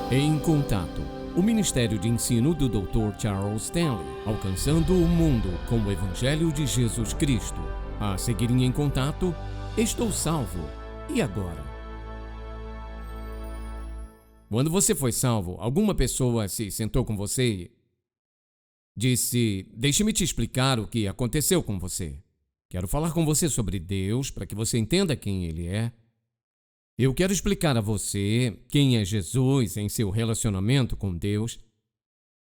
Em Contato, o Ministério de Ensino do Dr. Charles Stanley, alcançando o mundo com o Evangelho de Jesus Cristo. A seguir em Contato, Estou Salvo. E agora? Quando você foi salvo, alguma pessoa se sentou com você e disse: "Deixe-me te explicar o que aconteceu com você. Quero falar com você sobre Deus para que você entenda quem Ele é. Eu quero explicar a você quem é Jesus em seu relacionamento com Deus.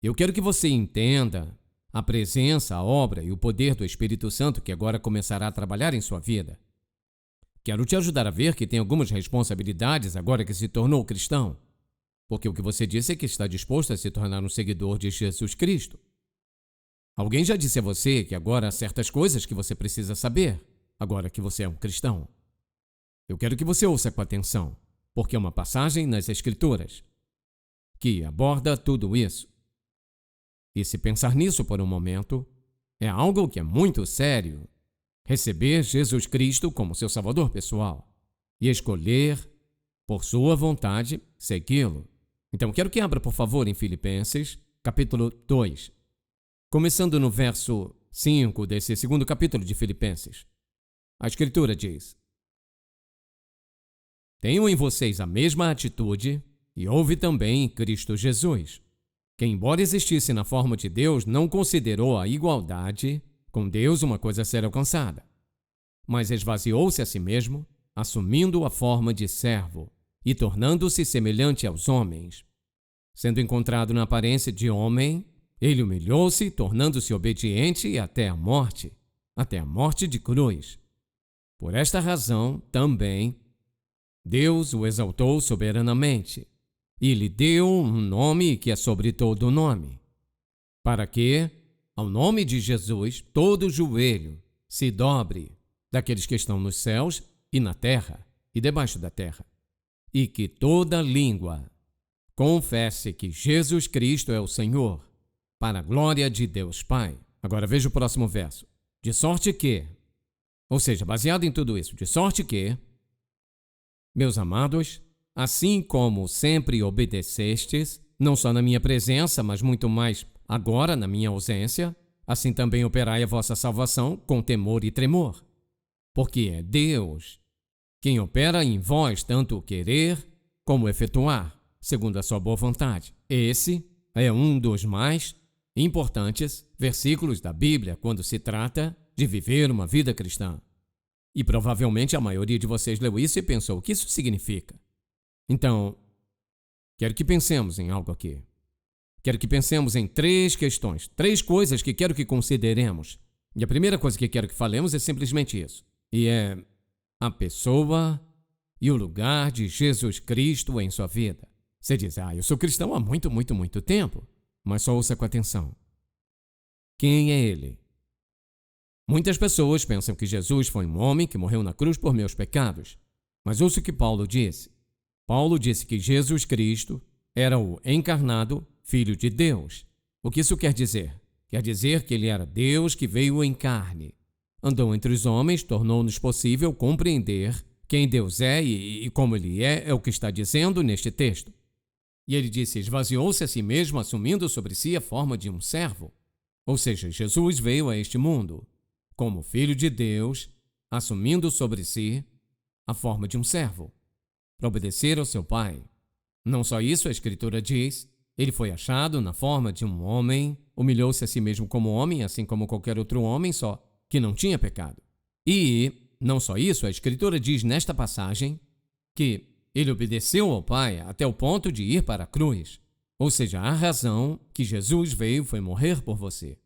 Eu quero que você entenda a presença, a obra e o poder do Espírito Santo que agora começará a trabalhar em sua vida. Quero te ajudar a ver que tem algumas responsabilidades agora que se tornou cristão, porque o que você disse é que está disposto a se tornar um seguidor de Jesus Cristo. Alguém já disse a você que agora há certas coisas que você precisa saber, agora que você é um cristão. Eu quero que você ouça com atenção, porque é uma passagem nas Escrituras que aborda tudo isso. E se pensar nisso por um momento, é algo que é muito sério. Receber Jesus Cristo como seu Salvador pessoal e escolher, por sua vontade, segui-lo. Então, quero que abra, por favor, em Filipenses, capítulo 2, começando no verso 5 desse segundo capítulo de Filipenses. A Escritura diz: "Tenham em vocês a mesma atitude e houve também em Cristo Jesus, que, embora existisse na forma de Deus, não considerou a igualdade com Deus uma coisa a ser alcançada, mas esvaziou-se a si mesmo, assumindo a forma de servo e tornando-se semelhante aos homens. Sendo encontrado na aparência de homem, ele humilhou-se, tornando-se obediente até a morte de cruz. Por esta razão, também, Deus o exaltou soberanamente e lhe deu um nome que é sobre todo nome, para que, ao nome de Jesus, todo joelho se dobre, daqueles que estão nos céus e na terra e debaixo da terra, e que toda língua confesse que Jesus Cristo é o Senhor, para a glória de Deus Pai." Agora veja o próximo verso. "De sorte que," ou seja, baseado em tudo isso, "de sorte que, meus amados, assim como sempre obedecestes, não só na minha presença, mas muito mais agora na minha ausência, assim também operai a vossa salvação com temor e tremor. Porque é Deus quem opera em vós tanto o querer como o efetuar, segundo a sua boa vontade." Esse é um dos mais importantes versículos da Bíblia quando se trata de viver uma vida cristã. E provavelmente a maioria de vocês leu isso e pensou: o que isso significa? Então, quero que pensemos em algo aqui. Quero que pensemos em três questões, três coisas que quero que consideremos. E a primeira coisa que quero que falemos é simplesmente isso. E é a pessoa e o lugar de Jesus Cristo em sua vida. Você diz: eu sou cristão há muito tempo. Mas só ouça com atenção. Quem é Ele? Muitas pessoas pensam que Jesus foi um homem que morreu na cruz por meus pecados. Mas ouça o que Paulo disse. Paulo disse que Jesus Cristo era o encarnado Filho de Deus. O que isso quer dizer? Quer dizer que Ele era Deus que veio em carne. Andou entre os homens, tornou-nos possível compreender quem Deus é e como Ele é o que está dizendo neste texto. E ele disse: esvaziou-se a si mesmo, assumindo sobre si a forma de um servo. Ou seja, Jesus veio a este mundo como Filho de Deus, assumindo sobre si a forma de um servo, para obedecer ao seu Pai. Não só isso, a Escritura diz: ele foi achado na forma de um homem, humilhou-se a si mesmo como homem, assim como qualquer outro homem, só que não tinha pecado. E não só isso, a Escritura diz nesta passagem que ele obedeceu ao Pai até o ponto de ir para a cruz. Ou seja, a razão que Jesus veio foi morrer por você.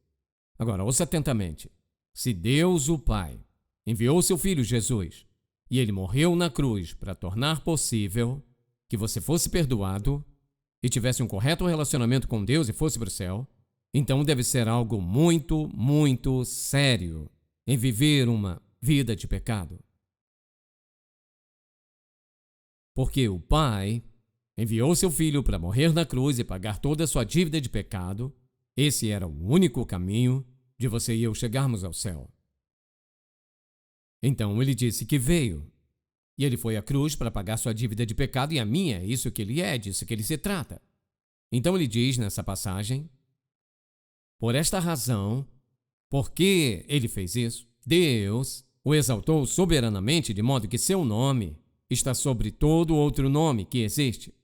Agora, ouça atentamente. Se Deus, o Pai, enviou seu Filho Jesus e ele morreu na cruz para tornar possível que você fosse perdoado e tivesse um correto relacionamento com Deus e fosse para o céu, então deve ser algo muito sério em viver uma vida de pecado. Porque o Pai enviou seu Filho para morrer na cruz e pagar toda a sua dívida de pecado. Esse era o único caminho de você e eu chegarmos ao céu. Então ele disse que veio E ele foi à cruz para pagar sua dívida de pecado e a minha, é isso que ele é, disso que ele se trata. Então ele diz nessa passagem, por esta razão, porque ele fez isso, Deus o exaltou soberanamente de modo que seu nome está sobre todo outro nome que existe.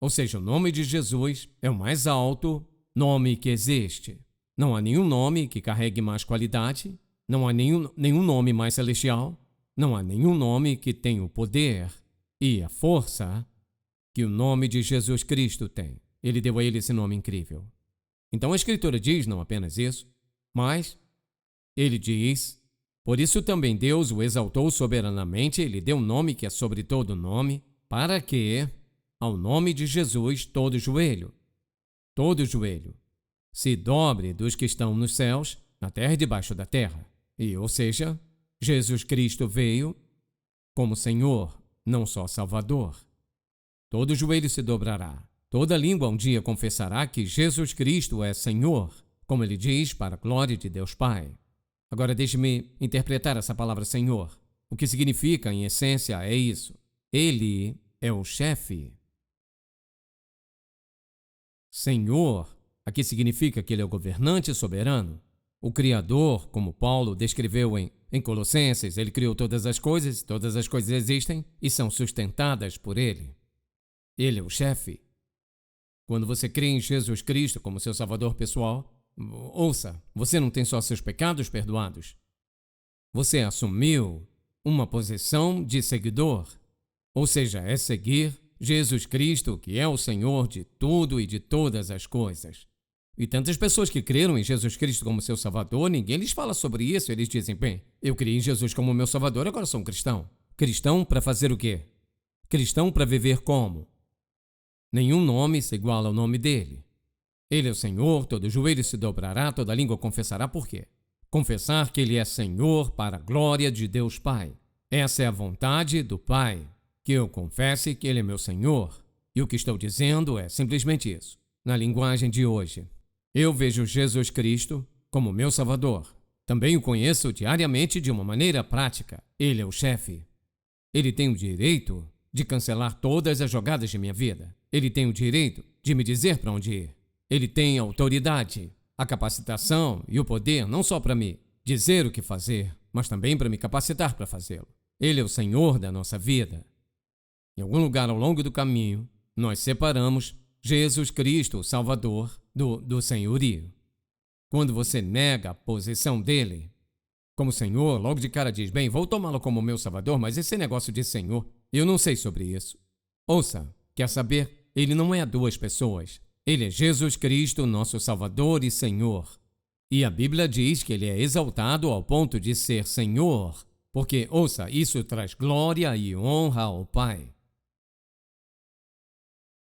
Ou seja, o nome de Jesus é o mais alto nome que existe. Não há nenhum nome que carregue mais qualidade, não há nenhum nome mais celestial, não há nenhum nome que tenha o poder e a força que o nome de Jesus Cristo tem. Ele deu a ele esse nome incrível. Então a Escritura diz não apenas isso, mas ele diz, por isso também Deus o exaltou soberanamente, ele deu um nome que é sobre todo nome, para que, ao nome de Jesus, todo joelho, se dobre dos que estão nos céus, na terra e debaixo da terra. E, ou seja, Jesus Cristo veio como Senhor, não só Salvador. Todo joelho se dobrará, toda língua um dia confessará que Jesus Cristo é Senhor, como ele diz, para a glória de Deus Pai. Agora deixe-me interpretar essa palavra Senhor. O que significa, em essência, é isso. Ele é o chefe. Senhor, aqui significa que ele é o governante soberano. O Criador, como Paulo descreveu em Colossenses, ele criou todas as coisas existem e são sustentadas por ele. Ele é o chefe. Quando você crê em Jesus Cristo como seu salvador pessoal, ouça, você não tem só seus pecados perdoados. Você assumiu uma posição de seguidor, ou seja, é seguir Jesus Cristo, que é o Senhor de tudo e de todas as coisas. E tantas pessoas que creram em Jesus Cristo como seu Salvador, ninguém lhes fala sobre isso. Eles dizem, bem, eu criei em Jesus como meu Salvador, agora sou um cristão. Cristão para fazer o quê? Cristão para viver como? Nenhum nome se iguala ao nome dele. Ele é o Senhor, todo joelho se dobrará, toda língua confessará. Por quê? Confessar que ele é Senhor para a glória de Deus Pai. Essa é a vontade do Pai, que eu confesse que ele é meu Senhor. E o que estou dizendo é simplesmente isso. Na linguagem de hoje, eu vejo Jesus Cristo como meu Salvador. Também o conheço diariamente de uma maneira prática. Ele é o chefe. Ele tem o direito de cancelar todas as jogadas de minha vida. Ele tem o direito de me dizer para onde ir. Ele tem a autoridade, a capacitação e o poder não só para me dizer o que fazer, mas também para me capacitar para fazê-lo. Ele é o Senhor da nossa vida. Em algum lugar ao longo do caminho, nós separamos Jesus Cristo, o Salvador, do senhorio. Quando você nega a posição dele como Senhor, logo de cara diz, bem, vou tomá-lo como meu Salvador, mas esse negócio de Senhor, eu não sei sobre isso. Ouça, quer saber? Ele não é duas pessoas. Ele é Jesus Cristo, nosso Salvador e Senhor. E a Bíblia diz que ele é exaltado ao ponto de ser Senhor, porque, ouça, isso traz glória e honra ao Pai.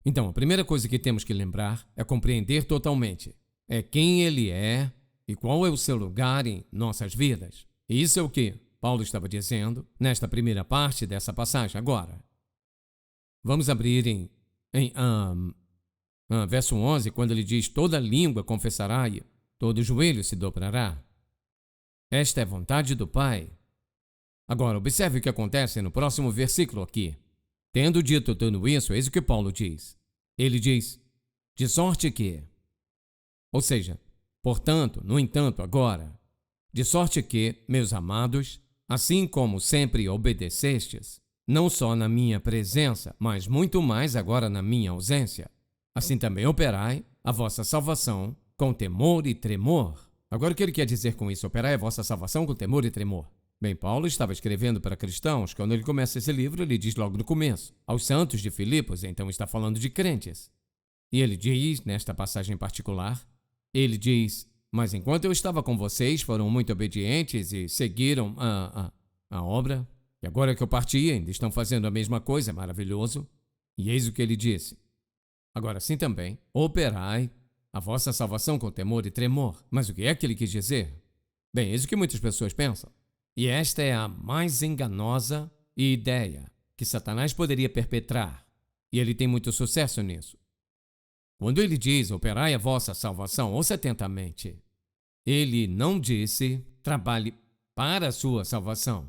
Então, a primeira coisa que temos que lembrar é compreender totalmente é quem ele é e qual é o seu lugar em nossas vidas. E isso é o que Paulo estava dizendo nesta primeira parte dessa passagem agora. Vamos abrir em verso 11, quando ele diz, toda língua confessará e todo joelho se dobrará. Esta é a vontade do Pai. Agora, observe o que acontece no próximo versículo aqui. Tendo dito tudo isso, eis o que Paulo diz. Ele diz, de sorte que, ou seja, portanto, no entanto, agora, de sorte que, meus amados, assim como sempre obedecestes, não só na minha presença, mas muito mais agora na minha ausência, assim também operai a vossa salvação com temor e tremor. Agora o que ele quer dizer com isso? Operai a vossa salvação com temor e tremor. Bem, Paulo estava escrevendo para cristãos. Quando ele começa esse livro, ele diz logo no começo, aos santos de Filipos, então está falando de crentes. E ele diz, nesta passagem particular, ele diz, mas enquanto eu estava com vocês, foram muito obedientes e seguiram a obra. E agora que eu parti, ainda estão fazendo a mesma coisa, é maravilhoso. E eis o que ele disse. Agora sim também, operai a vossa salvação com temor e tremor. Mas o que é que ele quis dizer? Bem, eis o que muitas pessoas pensam. E esta é a mais enganosa ideia que Satanás poderia perpetrar. E ele tem muito sucesso nisso. Quando ele diz, operai a vossa salvação, ouça atentamente. Ele não disse, trabalhe para a sua salvação.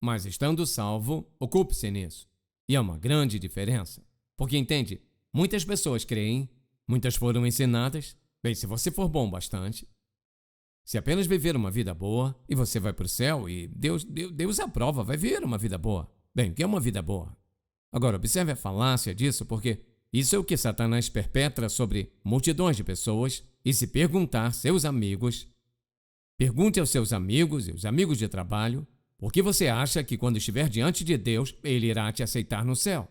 Mas estando salvo, ocupe-se nisso. E é uma grande diferença. Porque entende, muitas pessoas creem, muitas foram ensinadas. Bem, se você for bom bastante, se apenas viver uma vida boa, e você vai para o céu, e Deus aprova, vai viver uma vida boa. Bem, o que é uma vida boa? Agora, observe a falácia disso, porque isso é o que Satanás perpetra sobre multidões de pessoas, e se perguntar seus amigos, pergunte aos seus amigos e os amigos de trabalho, por que você acha que quando estiver diante de Deus, Ele irá te aceitar no céu?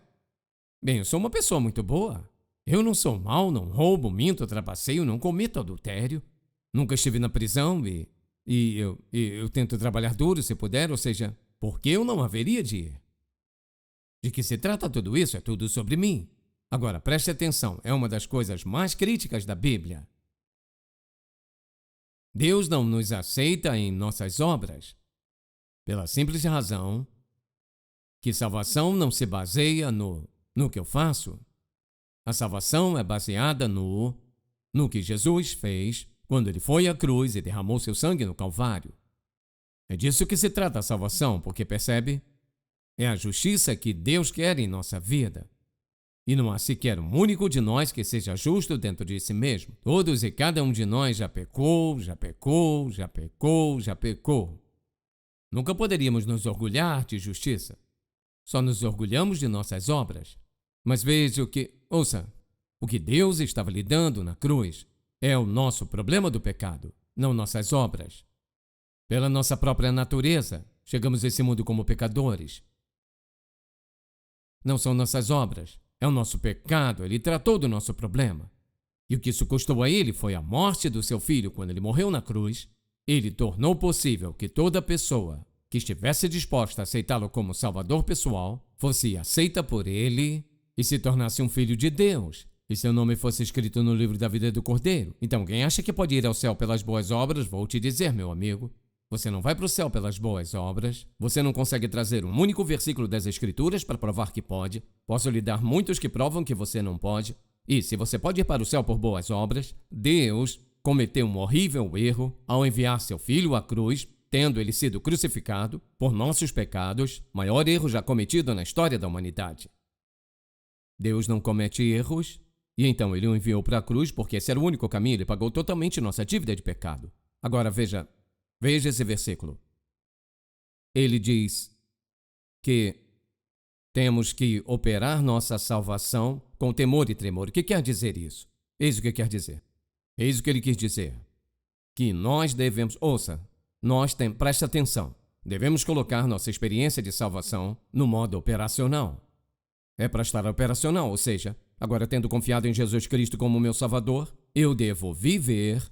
Bem, eu sou uma pessoa muito boa. Eu não sou mau, não roubo, minto, trapaceio, não cometo adultério. Nunca estive na prisão e eu tento trabalhar duro se puder, ou seja, por que eu não haveria de ir? De que se trata tudo isso? É tudo sobre mim. Agora, preste atenção, é uma das coisas mais críticas da Bíblia. Deus não nos aceita em nossas obras, pela simples razão que salvação não se baseia no que eu faço. A salvação é baseada no que Jesus fez quando ele foi à cruz e derramou seu sangue no Calvário. É disso que se trata a salvação, porque percebe? É a justiça que Deus quer em nossa vida. E não há sequer um único de nós que seja justo dentro de si mesmo. Todos e cada um de nós já pecou, já pecou, já pecou, já pecou. Nunca poderíamos nos orgulhar de justiça. Só nos orgulhamos de nossas obras. Mas veja o que Deus estava lhe dando na cruz é o nosso problema do pecado, não nossas obras. Pela nossa própria natureza, chegamos a esse mundo como pecadores. Não são nossas obras, é o nosso pecado, ele tratou do nosso problema. E o que isso custou a ele foi a morte do seu filho quando ele morreu na cruz. Ele tornou possível que toda pessoa que estivesse disposta a aceitá-lo como salvador pessoal fosse aceita por ele e se tornasse um filho de Deus, e seu nome fosse escrito no livro da vida do Cordeiro. Então, quem acha que pode ir ao céu pelas boas obras, vou te dizer, meu amigo, você não vai para o céu pelas boas obras, você não consegue trazer um único versículo das Escrituras para provar que pode, posso lhe dar muitos que provam que você não pode, e se você pode ir para o céu por boas obras, Deus cometeu um horrível erro ao enviar seu filho à cruz, tendo ele sido crucificado por nossos pecados, maior erro já cometido na história da humanidade. Deus não comete erros, e então ele o enviou para a cruz porque esse era o único caminho, ele pagou totalmente nossa dívida de pecado. Agora veja esse versículo. Ele diz que temos que operar nossa salvação com temor e tremor. O que quer dizer isso? Eis o que quer dizer. Eis o que ele quis dizer. Que nós devemos, preste atenção, devemos colocar nossa experiência de salvação no modo operacional. É para estar operacional, ou seja, agora tendo confiado em Jesus Cristo como meu Salvador, eu devo viver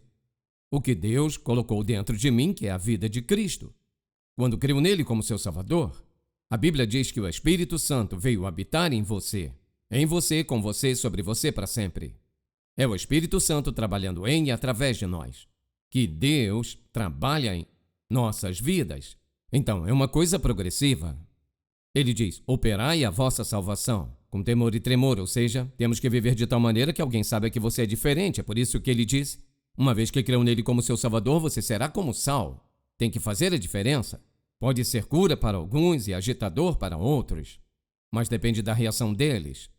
o que Deus colocou dentro de mim, que é a vida de Cristo. Quando creio nele como seu Salvador, a Bíblia diz que o Espírito Santo veio habitar em você, com você, sobre você para sempre. É o Espírito Santo trabalhando em e através de nós, que Deus trabalha em nossas vidas. Então, é uma coisa progressiva. Ele diz, operai a vossa salvação, com temor e tremor, ou seja, temos que viver de tal maneira que alguém saiba que você é diferente. É por isso que ele diz, uma vez que creu nele como seu Salvador, você será como sal. Tem que fazer a diferença. Pode ser cura para alguns e agitador para outros, mas depende da reação deles.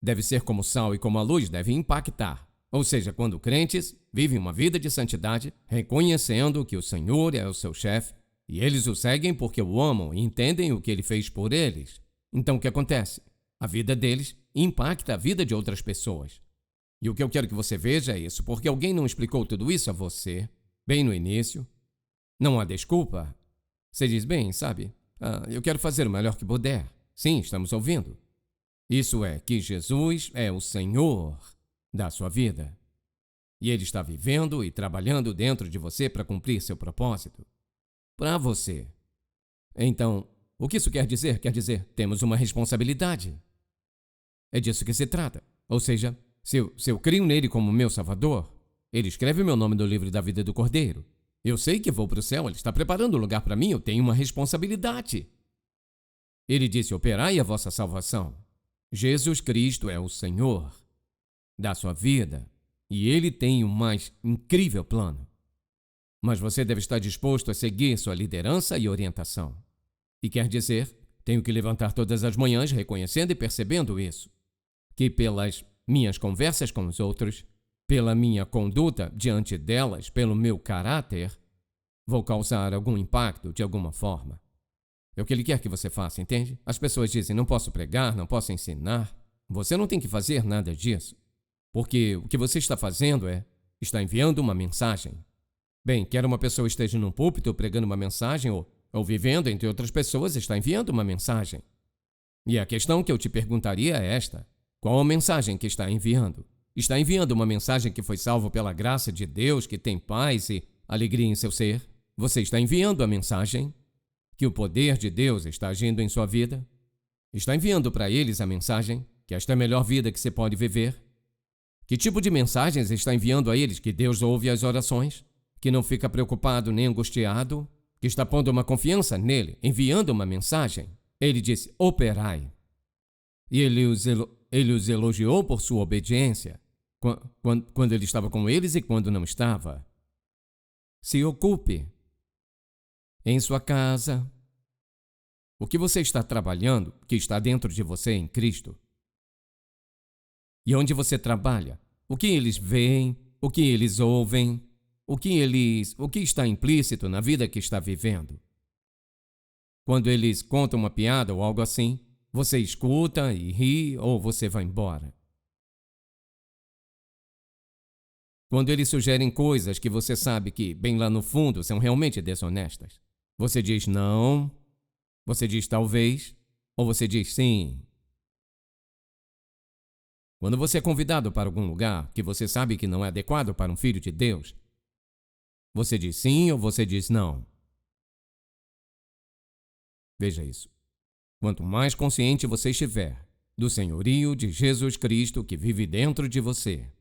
Deve ser como sal e como a luz deve impactar. Ou seja, quando crentes vivem uma vida de santidade, reconhecendo que o Senhor é o seu chefe, e eles o seguem porque o amam e entendem o que ele fez por eles. Então o que acontece? A vida deles impacta a vida de outras pessoas. E o que eu quero que você veja é isso, porque alguém não explicou tudo isso a você, bem no início. Não há desculpa. Você diz, bem, sabe, eu quero fazer o melhor que puder. Sim, estamos ouvindo. Isso é que Jesus é o Senhor da sua vida. E Ele está vivendo e trabalhando dentro de você para cumprir seu propósito. Para você. Então, o que isso quer dizer? Quer dizer, temos uma responsabilidade. É disso que se trata. Ou seja, se eu creio nele como meu Salvador, ele escreve meu nome no livro da vida do Cordeiro. Eu sei que vou para o céu, ele está preparando o lugar para mim, eu tenho uma responsabilidade. Ele disse, operai a vossa salvação. Jesus Cristo é o Senhor da sua vida e ele tem o mais incrível plano. Mas você deve estar disposto a seguir sua liderança e orientação. E quer dizer, tenho que levantar todas as manhãs reconhecendo e percebendo isso, que pelas minhas conversas com os outros, pela minha conduta diante delas, pelo meu caráter, vou causar algum impacto de alguma forma. É o que ele quer que você faça, entende? As pessoas dizem, não posso pregar, não posso ensinar. Você não tem que fazer nada disso, porque o que você está fazendo está enviando uma mensagem. Bem, quer uma pessoa esteja num púlpito pregando uma mensagem ou vivendo entre outras pessoas, está enviando uma mensagem. E a questão que eu te perguntaria é esta: qual a mensagem que está enviando? Está enviando uma mensagem que foi salvo pela graça de Deus, que tem paz e alegria em seu ser? Você está enviando a mensagem que o poder de Deus está agindo em sua vida? Está enviando para eles a mensagem que esta é a melhor vida que se pode viver? Que tipo de mensagens está enviando a eles? Que Deus ouve as orações? Que não fica preocupado nem angustiado? Que está pondo uma confiança nele, enviando uma mensagem? Ele disse, operai. E ele os elogiou por sua obediência, quando ele estava com eles e quando não estava. Se ocupe em sua casa. O que você está trabalhando, que está dentro de você em Cristo? E onde você trabalha? O que eles veem? O que eles ouvem? O que está implícito na vida que está vivendo? Quando eles contam uma piada ou algo assim, você escuta e ri ou você vai embora? Quando eles sugerem coisas que você sabe que, bem lá no fundo, são realmente desonestas, você diz não, você diz talvez, ou você diz sim. Quando você é convidado para algum lugar que você sabe que não é adequado para um filho de Deus, você diz sim ou você diz não? Veja isso. Quanto mais consciente você estiver do senhorio de Jesus Cristo que vive dentro de você,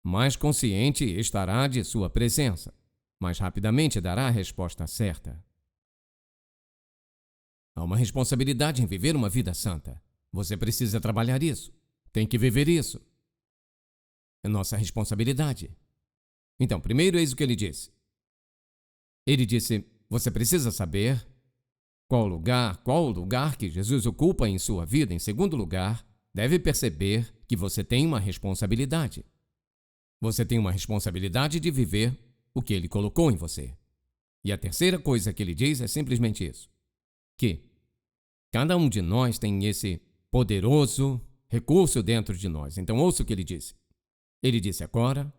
mais consciente estará de sua presença, mais rapidamente dará a resposta certa. Há uma responsabilidade em viver uma vida santa. Você precisa trabalhar isso. Tem que viver isso. É nossa responsabilidade. Então, primeiro, eis o que ele disse. Ele disse, você precisa saber qual o lugar que Jesus ocupa em sua vida. Em segundo lugar, deve perceber que você tem uma responsabilidade. Você tem uma responsabilidade de viver o que ele colocou em você. E a terceira coisa que ele diz é simplesmente isso: que cada um de nós tem esse poderoso recurso dentro de nós. Então ouça o que ele disse. Ele disse agora,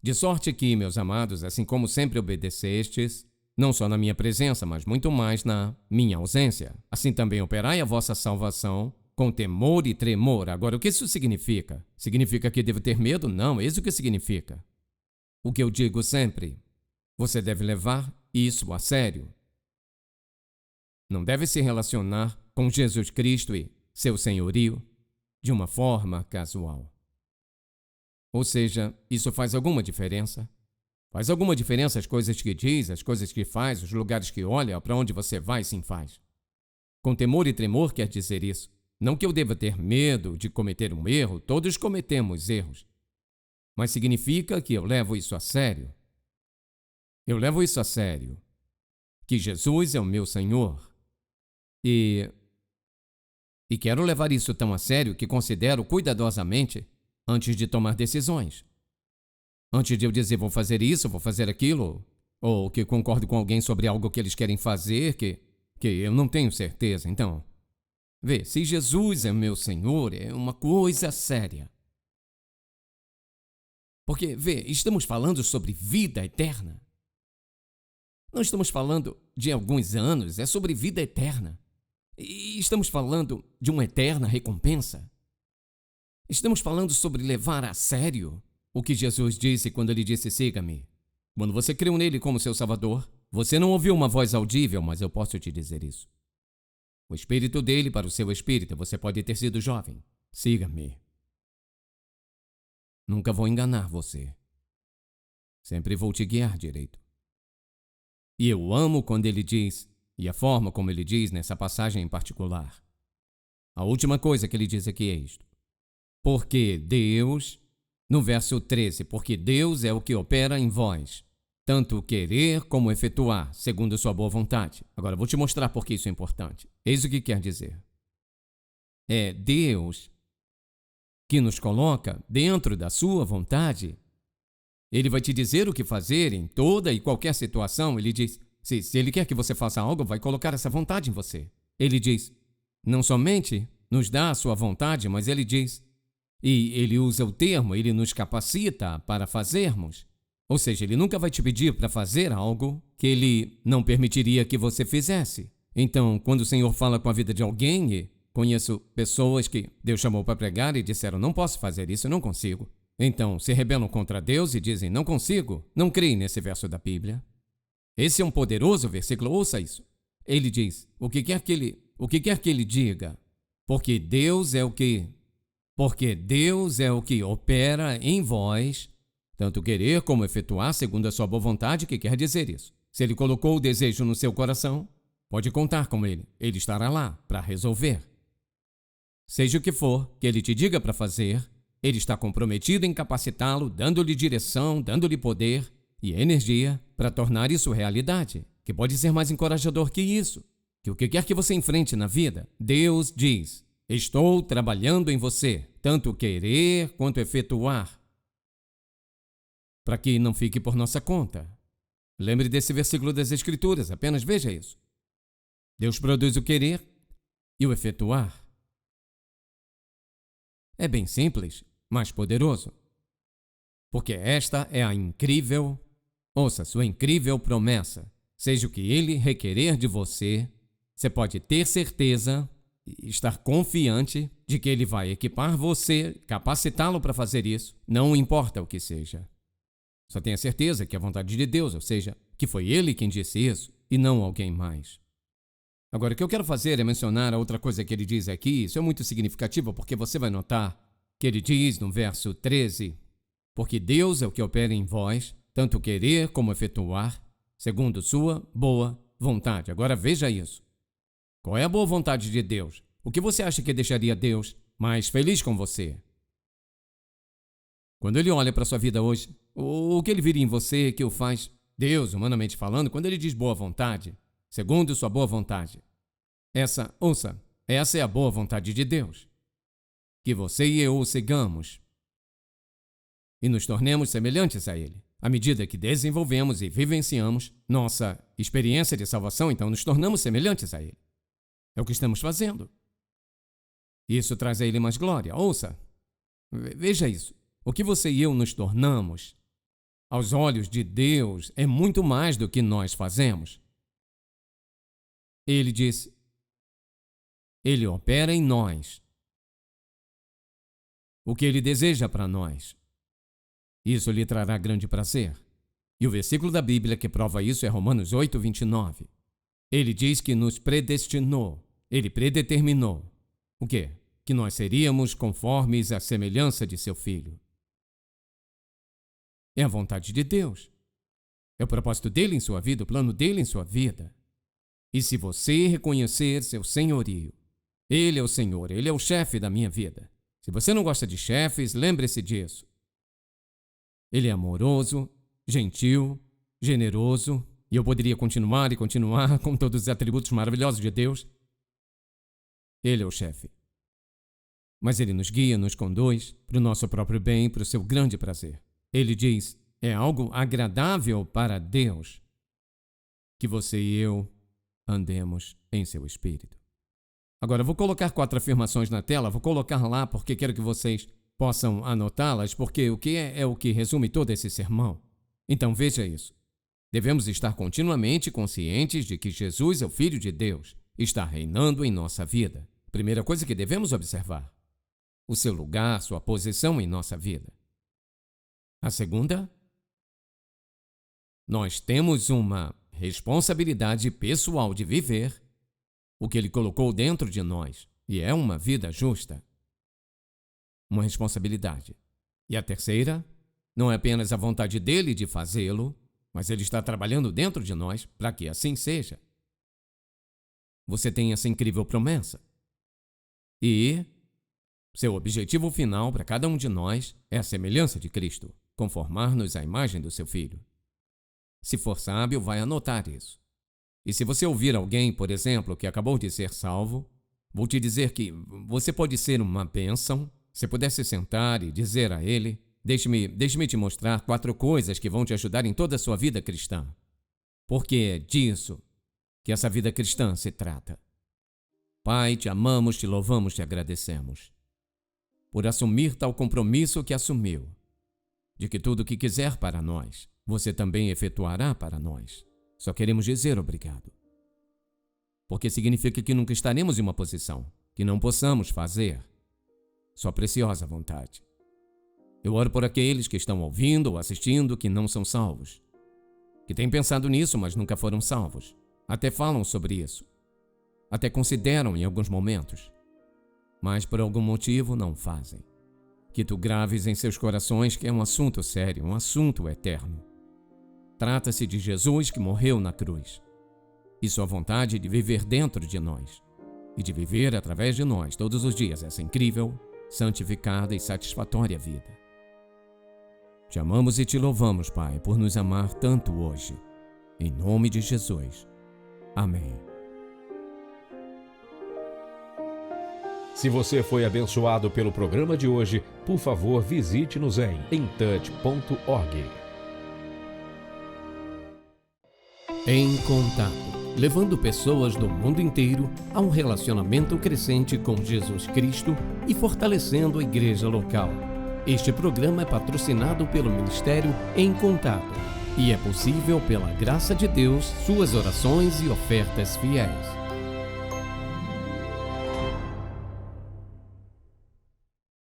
de sorte que, meus amados, assim como sempre obedecestes, não só na minha presença, mas muito mais na minha ausência, assim também operai a vossa salvação com temor e tremor. Agora, o que isso significa? Significa que devo ter medo? Não, eis o que significa. O que eu digo sempre, você deve levar isso a sério. Não deve se relacionar com Jesus Cristo e seu senhorio de uma forma casual. Ou seja, isso faz alguma diferença? Faz alguma diferença as coisas que diz, as coisas que faz, os lugares que olha, para onde você vai? Sim, faz. Com temor e tremor quer dizer isso. Não que eu deva ter medo de cometer um erro, todos cometemos erros. Mas significa que eu levo isso a sério. Eu levo isso a sério. Que Jesus é o meu Senhor. E quero levar isso tão a sério que considero cuidadosamente antes de tomar decisões. Antes de eu dizer vou fazer isso, vou fazer aquilo, ou que concordo com alguém sobre algo que eles querem fazer, que eu não tenho certeza. Então, vê, se Jesus é meu Senhor, é uma coisa séria. Porque, vê, estamos falando sobre vida eterna. Não estamos falando de alguns anos, é sobre vida eterna. E estamos falando de uma eterna recompensa. Estamos falando sobre levar a sério o que Jesus disse quando ele disse, siga-me. Quando você creu nele como seu Salvador, você não ouviu uma voz audível, mas eu posso te dizer isso. O espírito dele para o seu espírito, você pode ter sido jovem. Siga-me. Nunca vou enganar você. Sempre vou te guiar direito. E eu amo quando ele diz, e a forma como ele diz nessa passagem em particular. A última coisa que ele diz aqui é isto. Porque Deus, no verso 13, porque Deus é o que opera em vós, tanto querer como efetuar, segundo sua boa vontade. Agora, vou te mostrar por que isso é importante. Eis o que quer dizer. É Deus que nos coloca dentro da sua vontade. Ele vai te dizer o que fazer em toda e qualquer situação. Ele diz, se ele quer que você faça algo, vai colocar essa vontade em você. Ele diz, não somente nos dá a sua vontade, mas ele diz, e ele usa o termo, ele nos capacita para fazermos. Ou seja, ele nunca vai te pedir para fazer algo que ele não permitiria que você fizesse. Então, quando o Senhor fala com a vida de alguém, conheço pessoas que Deus chamou para pregar e disseram, não posso fazer isso, não consigo. Então, se rebelam contra Deus e dizem, não consigo, não creem nesse verso da Bíblia. Esse é um poderoso versículo, ouça isso. Ele diz, o que quer que ele diga, porque Deus é o que opera em vós, tanto querer como efetuar segundo a sua boa vontade, que quer dizer isso. Se ele colocou o desejo no seu coração, pode contar com ele estará lá para resolver. Seja o que for que ele te diga para fazer, ele está comprometido em capacitá-lo, dando-lhe direção, dando-lhe poder e energia para tornar isso realidade. Que pode ser mais encorajador que isso, que o que quer que você enfrente na vida, Deus diz, estou trabalhando em você, tanto querer quanto efetuar, para que não fique por nossa conta. Lembre desse versículo das Escrituras, apenas veja isso. Deus produz o querer e o efetuar. É bem simples, mas poderoso. Porque esta é a incrível, ouça, sua incrível promessa. Seja o que ele requerer de você, você pode ter certeza e estar confiante de que ele vai equipar você, capacitá-lo para fazer isso, não importa o que seja. Só tenha certeza que é a vontade de Deus, ou seja, que foi ele quem disse isso e não alguém mais. Agora, o que eu quero fazer é mencionar a outra coisa que ele diz aqui. Isso é muito significativo porque você vai notar que ele diz no verso 13, porque Deus é o que opera em vós, tanto querer como efetuar, segundo sua boa vontade. Agora veja isso. Qual é a boa vontade de Deus? O que você acha que deixaria Deus mais feliz com você? Quando ele olha para a sua vida hoje, o que ele viria em você que o faz, Deus, humanamente falando, quando ele diz boa vontade, segundo sua boa vontade. Essa é a boa vontade de Deus. Que você e eu o sigamos e nos tornemos semelhantes a ele. À medida que desenvolvemos e vivenciamos nossa experiência de salvação, então nos tornamos semelhantes a ele. É o que estamos fazendo. Isso traz a ele mais glória. Ouça, veja isso. O que você e eu nos tornamos, aos olhos de Deus, é muito mais do que nós fazemos. Ele diz, ele opera em nós o que ele deseja para nós. Isso lhe trará grande prazer. E o versículo da Bíblia que prova isso é Romanos 8, 29. Ele diz que nos predestinou, ele predeterminou. O quê? Que nós seríamos conformes à semelhança de seu Filho. É a vontade de Deus. É o propósito dele em sua vida, o plano dele em sua vida. E se você reconhecer seu senhorio, ele é o Senhor, ele é o chefe da minha vida. Se você não gosta de chefes, lembre-se disso. Ele é amoroso, gentil, generoso, e eu poderia continuar e continuar com todos os atributos maravilhosos de Deus. Ele é o chefe. Mas ele nos guia, nos conduz para o nosso próprio bem, para o seu grande prazer. Ele diz, é algo agradável para Deus que você e eu andemos em seu espírito. Agora, vou colocar 4 afirmações na tela, vou colocar lá porque quero que vocês possam anotá-las, porque o que é o que resume todo esse sermão. Então, veja isso. Devemos estar continuamente conscientes de que Jesus é o Filho de Deus, está reinando em nossa vida. Primeira coisa que devemos observar, o seu lugar, sua posição em nossa vida. A segunda, nós temos uma responsabilidade pessoal de viver o que ele colocou dentro de nós, e é uma vida justa. Uma responsabilidade. E a terceira, não é apenas a vontade dele de fazê-lo, mas ele está trabalhando dentro de nós para que assim seja. Você tem essa incrível promessa. E seu objetivo final para cada um de nós é a semelhança de Cristo, conformar-nos à imagem do seu Filho. Se for sábio, vai anotar isso. E se você ouvir alguém, por exemplo, que acabou de ser salvo, vou te dizer que você pode ser uma bênção. Se pudesse sentar e dizer a ele: deixe-me te mostrar 4 coisas que vão te ajudar em toda a sua vida cristã. Porque é disso que essa vida cristã se trata. Pai, te amamos, te louvamos, te agradecemos por assumir tal compromisso que assumiu, de que tudo o que quiser para nós, você também efetuará para nós. Só queremos dizer obrigado. Porque significa que nunca estaremos em uma posição que não possamos fazer sua preciosa vontade. Eu oro por aqueles que estão ouvindo ou assistindo que não são salvos, que têm pensado nisso, mas nunca foram salvos. Até falam sobre isso, até consideram em alguns momentos, mas por algum motivo não fazem. Que tu graves em seus corações que é um assunto sério, um assunto eterno. Trata-se de Jesus que morreu na cruz e sua vontade de viver dentro de nós e de viver através de nós todos os dias essa incrível, santificada e satisfatória vida. Te amamos e te louvamos, Pai, por nos amar tanto hoje. Em nome de Jesus. Amém. Se você foi abençoado pelo programa de hoje, por favor, visite-nos em intouch.org. Em Contato, levando pessoas do mundo inteiro a um relacionamento crescente com Jesus Cristo e fortalecendo a igreja local. Este programa é patrocinado pelo Ministério Em Contato e é possível pela graça de Deus, suas orações e ofertas fiéis.